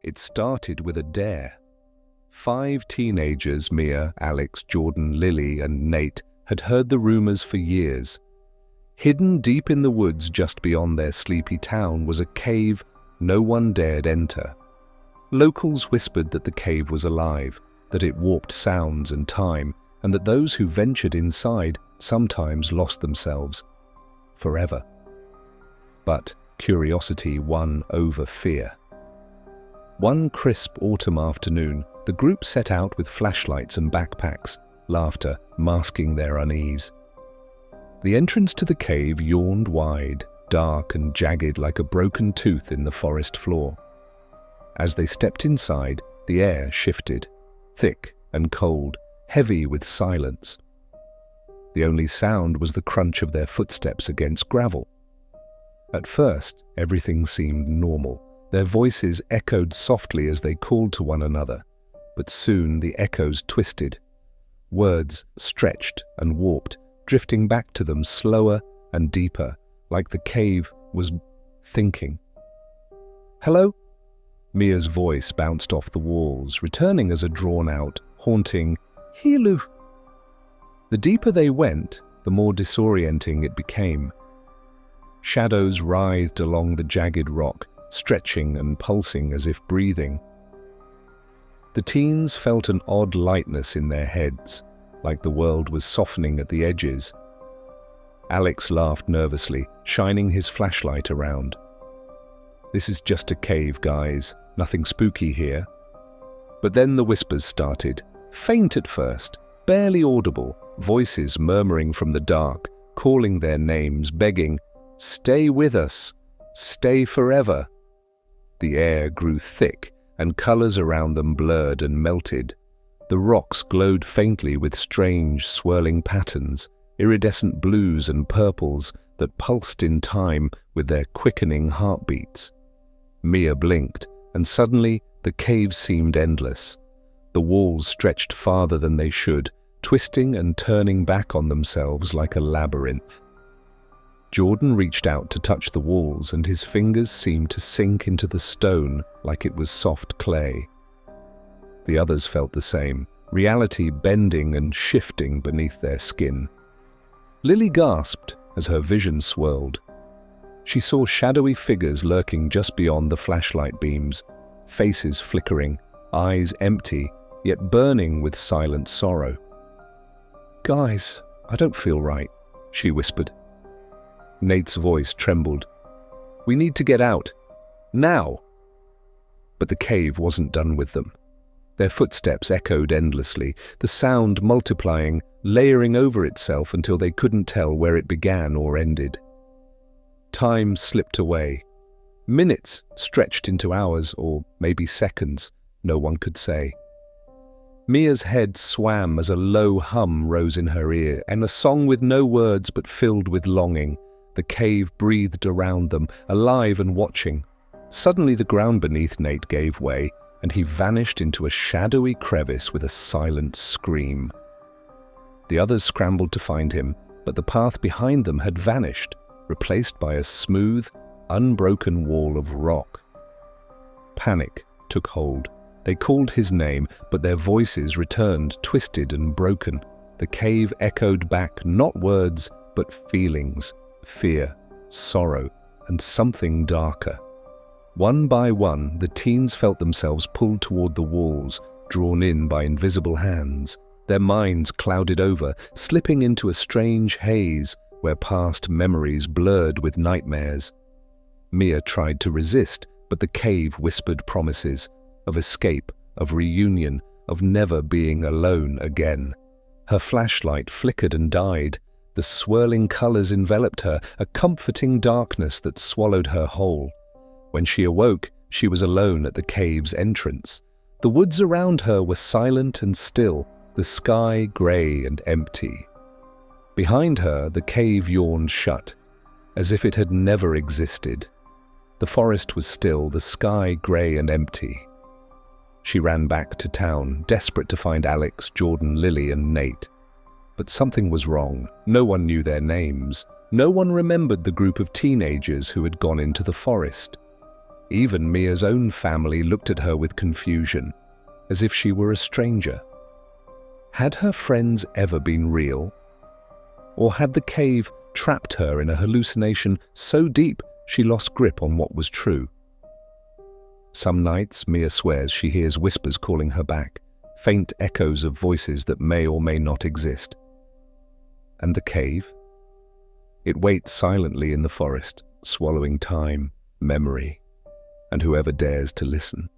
It started with a dare. 5 teenagers, Mia, Alex, Jordan, Lily, and Nate, had heard the rumors for years. Hidden deep in the woods just beyond their sleepy town was a cave no one dared enter. Locals whispered that the cave was alive, that it warped sounds and time, and that those who ventured inside sometimes lost themselves forever. But curiosity won over fear. One crisp autumn afternoon, the group set out with flashlights and backpacks, laughter masking their unease. The entrance to the cave yawned wide, dark and jagged like a broken tooth in the forest floor. As they stepped inside, the air shifted, thick and cold, heavy with silence. The only sound was the crunch of their footsteps against gravel. At first, everything seemed normal. Their voices echoed softly as they called to one another, but soon the echoes twisted. Words stretched and warped, drifting back to them slower and deeper, like the cave was thinking. "Hello?" Mia's voice bounced off the walls, returning as a drawn-out, haunting "Hilu." The deeper they went, the more disorienting it became. Shadows writhed along the jagged rock, stretching and pulsing as if breathing. The teens felt an odd lightness in their heads, like the world was softening at the edges. Alex laughed nervously, shining his flashlight around. "This is just a cave, guys. Nothing spooky here." But then the whispers started, faint at first, barely audible, voices murmuring from the dark, calling their names, begging, "Stay with us. Stay forever." The air grew thick, and colors around them blurred and melted. The rocks glowed faintly with strange, swirling patterns, iridescent blues and purples that pulsed in time with their quickening heartbeats. Mia blinked, and suddenly the cave seemed endless. The walls stretched farther than they should, twisting and turning back on themselves like a labyrinth. Jordan reached out to touch the walls, and his fingers seemed to sink into the stone like it was soft clay. The others felt the same, reality bending and shifting beneath their skin. Lily gasped as her vision swirled. She saw shadowy figures lurking just beyond the flashlight beams, faces flickering, eyes empty, yet burning with silent sorrow. "Guys, I don't feel right," she whispered. Nate's voice trembled. "We need to get out. Now!" But the cave wasn't done with them. Their footsteps echoed endlessly, the sound multiplying, layering over itself until they couldn't tell where it began or ended. Time slipped away. Minutes stretched into hours, or maybe seconds, no one could say. Mia's head swam as a low hum rose in her ear, and a song with no words but filled with longing. The cave breathed around them, alive and watching. Suddenly the ground beneath Nate gave way, and he vanished into a shadowy crevice with a silent scream. The others scrambled to find him, but the path behind them had vanished, replaced by a smooth, unbroken wall of rock. Panic took hold. They called his name, but their voices returned, twisted and broken. The cave echoed back not words, but feelings, fear, sorrow, and something darker. One by one, the teens felt themselves pulled toward the walls, drawn in by invisible hands. Their minds clouded over, slipping into a strange haze where past memories blurred with nightmares. Mia tried to resist, but the cave whispered promises of escape, of reunion, of never being alone again. Her flashlight flickered and died. The swirling colors enveloped her, a comforting darkness that swallowed her whole. When she awoke, she was alone at the cave's entrance. The woods around her were silent and still, the sky gray and empty. Behind her, the cave yawned shut, as if it had never existed. The forest was still, the sky gray and empty. She ran back to town, desperate to find Alex, Jordan, Lily, and Nate. But something was wrong. No one knew their names. No one remembered the group of teenagers who had gone into the forest. Even Mia's own family looked at her with confusion, as if she were a stranger. Had her friends ever been real? Or had the cave trapped her in a hallucination so deep she lost grip on what was true? Some nights, Mia swears she hears whispers calling her back, faint echoes of voices that may or may not exist. And the cave? It waits silently in the forest, swallowing time, memory, and whoever dares to listen.